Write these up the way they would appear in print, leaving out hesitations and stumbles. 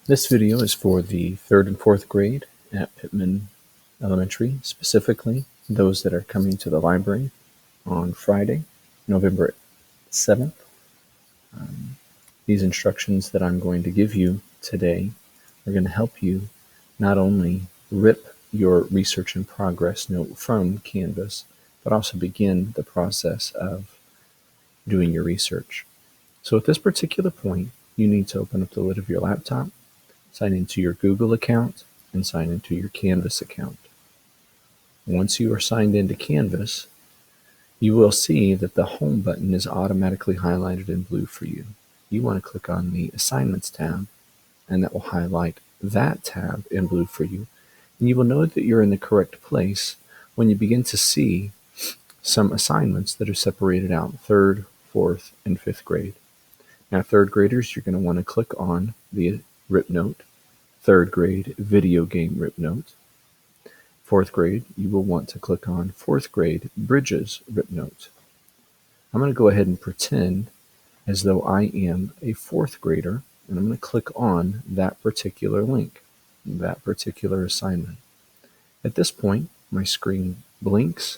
This video is for the 3rd and 4th grade at Pittman Elementary, specifically those that are coming to the library on Friday, November 7th. These instructions that I'm going to give you today are going to help you not only rip your research in progress note from Canvas, but also begin the process of doing your research. So at this particular point, you need to open up the lid of your laptop, sign into your Google account, and sign into your Canvas account. Once you are signed into Canvas, you will see that the Home button is automatically highlighted in blue for you. You want to click on the Assignments tab, and that will highlight that tab in blue for you. And you will know that you're in the correct place when you begin to see some assignments that are separated out 3rd, 4th, and 5th grade. Now, 3rd graders, you're going to want to click on the RIP note. 3rd grade video game RIP note. 4th grade, you will want to click on 4th grade Bridges RIP note. I'm going to go ahead and pretend as though I am a 4th grader, and I'm going to click on that particular link, that particular assignment. At this point, my screen blinks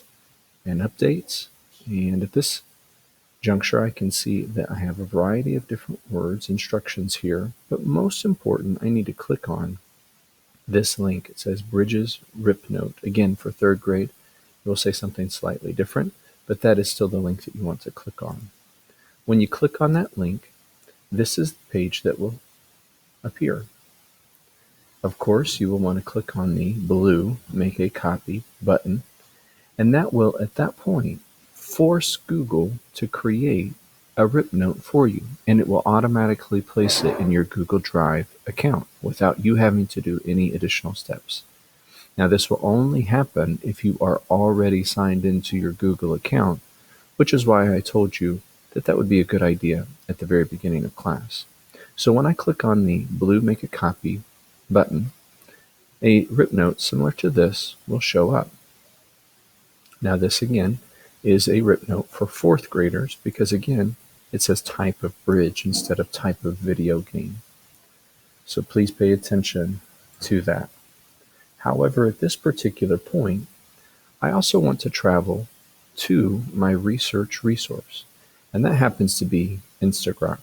and updates, and at this juncture, I can see that I have a variety of different words, instructions here, but most important, I need to click on this link. It says Bridges RIP note. Again, for 3rd grade, it will say something slightly different, but that is still the link that you want to click on. When you click on that link, this is the page that will appear. Of course, you will want to click on the blue Make a Copy button, and that will, at that point, force Google to create a RIP note for you, and it will automatically place it in your Google Drive account without you having to do any additional steps. Now, this will only happen if you are already signed into your Google account, which is why I told you that that would be a good idea at the very beginning of class. So when I click on the blue Make a Copy button, a RIP note similar to this will show up. Now, this again is a RIP note for 4th graders because, again, it says type of bridge instead of type of video game. So please pay attention to that. However, at this particular point, I also want to travel to my research resource, and that happens to be Instagrok.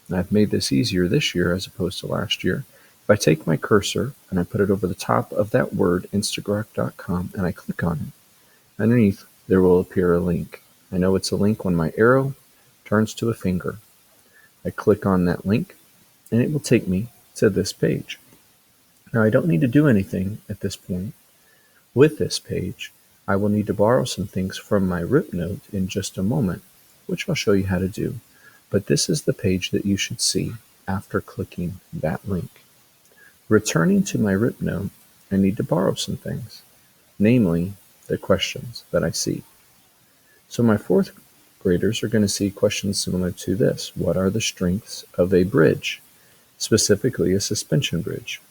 And I've made this easier this year as opposed to last year. If I take my cursor and I put it over the top of that word, Instagrok.com, and I click on it, underneath there will appear a link. I know it's a link when my arrow turns to a finger. I click on that link and it will take me to this page. Now, I don't need to do anything at this point. With this page, I will need to borrow some things from my RIP note in just a moment, which I'll show you how to do. But this is the page that you should see after clicking that link. Returning to my RIP note, I need to borrow some things, namely the questions that I see. So my 4th graders are going to see questions similar to this. What are the strengths of a bridge, specifically a suspension bridge?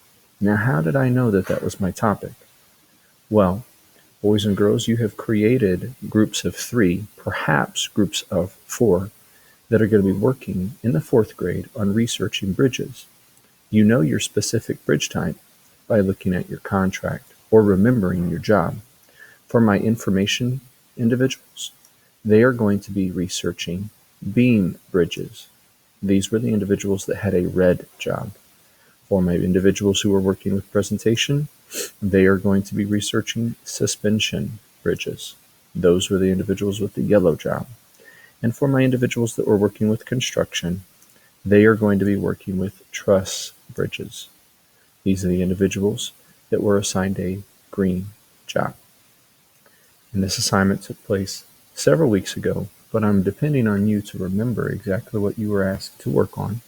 Now, how did I know that that was my topic? Well, boys and girls, you have created groups of 3, perhaps groups of 4, that are going to be working in the 4th grade on researching bridges. You know your specific bridge type by looking at your contract or remembering your job. For my information individuals, they are going to be researching beam bridges. These were the individuals that had a red job. For my individuals who are working with presentation, they are going to be researching suspension bridges. Those were the individuals with the yellow job. And for my individuals that were working with construction, they are going to be working with truss bridges. These are the individuals that were assigned a green job. And this assignment took place several weeks ago, but I'm depending on you to remember exactly what you were asked to work on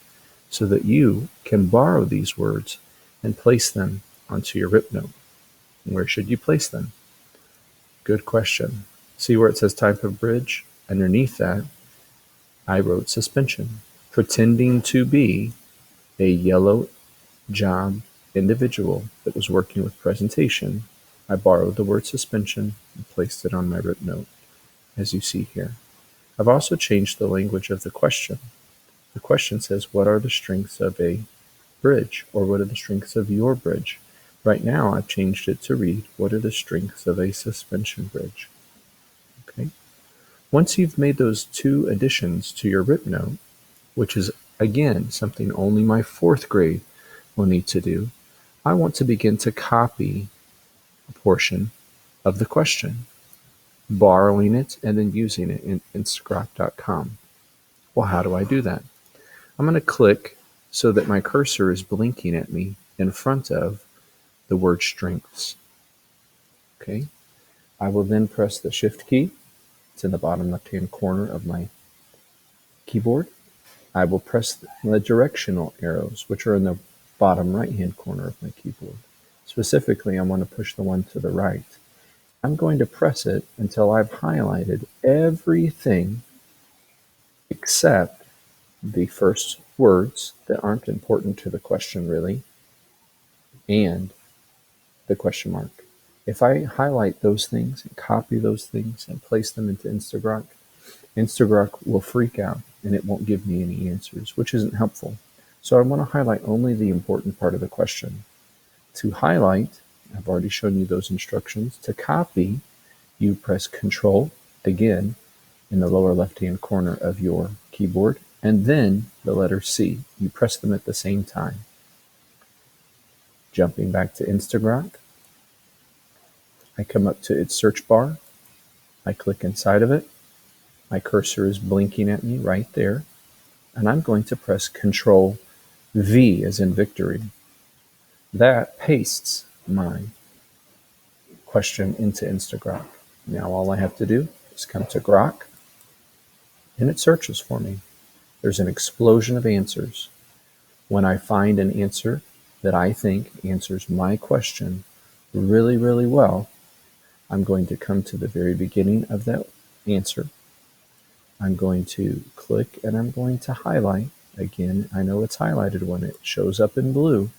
so that you can borrow these words and place them onto your RIP note. Where should you place them? Good question. See where it says type of bridge? Underneath that, I wrote suspension, pretending to be a yellow job individual that was working with presentation. I borrowed the word suspension and placed it on my RIP note, as you see here. I've also changed the language of the question. The question says, what are the strengths of a bridge? Or what are the strengths of your bridge? Right now, I've changed it to read, what are the strengths of a suspension bridge? Okay. Once you've made those two additions to your RIP note, which is, again, something only my fourth grade will need to do, I want to begin to copy a portion of the question, borrowing it and then using it in Instagrok.com. Well, how do I do that? I'm going to click so that my cursor is blinking at me in front of the word strengths. Okay. I will then press the Shift key. It's in the bottom left-hand corner of my keyboard. I will press the directional arrows, which are in the bottom right-hand corner of my keyboard. Specifically, I want to push the one to the right. I'm going to press it until I've highlighted everything except the first words that aren't important to the question really, and the question mark. If I highlight those things and copy those things and place them into Instagrok, Instagrok will freak out and it won't give me any answers, which isn't helpful. So I want to highlight only the important part of the question. To highlight, I've already shown you those instructions. To copy, you press Control, again, in the lower left-hand corner of your keyboard, and then the letter C. You press them at the same time. Jumping back to Instagrok, I come up to its search bar. I click inside of it. My cursor is blinking at me right there. And I'm going to press Control V as in victory. That pastes my question into Instagrok. Now all I have to do is come to Grok, and it searches for me. There's an explosion of answers. When I find an answer that I think answers my question really, really well, I'm going to come to the very beginning of that answer. I'm going to click and I'm going to highlight. Again, I know it's highlighted when it shows up in blue.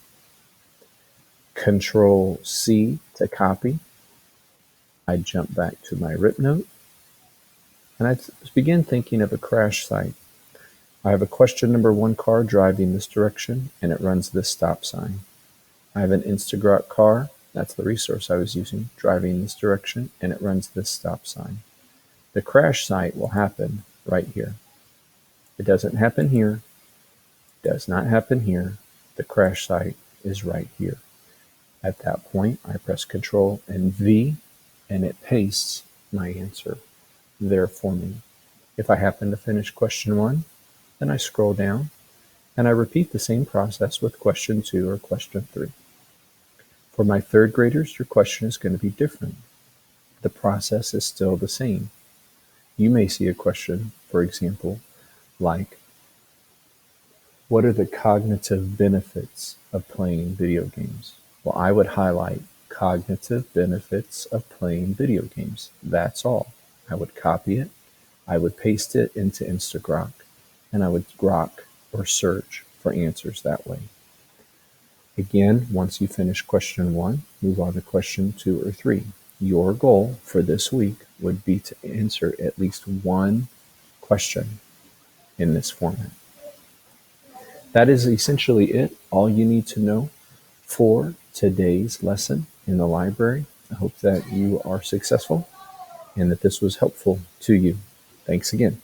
Control C to copy. I jump back to my RIP note and I begin thinking of a crash site. I have a question number 1 car driving this direction and it runs this stop sign. I have an Instagrok car, that's the resource I was using, driving this direction and it runs this stop sign. The crash site will happen right here. It doesn't happen here, does not happen here. The crash site is right here. At that point, I press Control and V and it pastes my answer there for me. If I happen to finish question 1, then I scroll down and I repeat the same process with question 2 or question 3. For my third graders, your question is going to be different. The process is still the same. You may see a question, for example, like, what are the cognitive benefits of playing video games? Well, I would highlight cognitive benefits of playing video games. That's all. I would copy it, I would paste it into Instagrok, and I would grok or search for answers that way. Again, once you finish question 1, move on to question 2 or 3. Your goal for this week would be to answer at least one question in this format. That is essentially it, all you need to know for today's lesson in the library. I hope that you are successful and that this was helpful to you. Thanks again.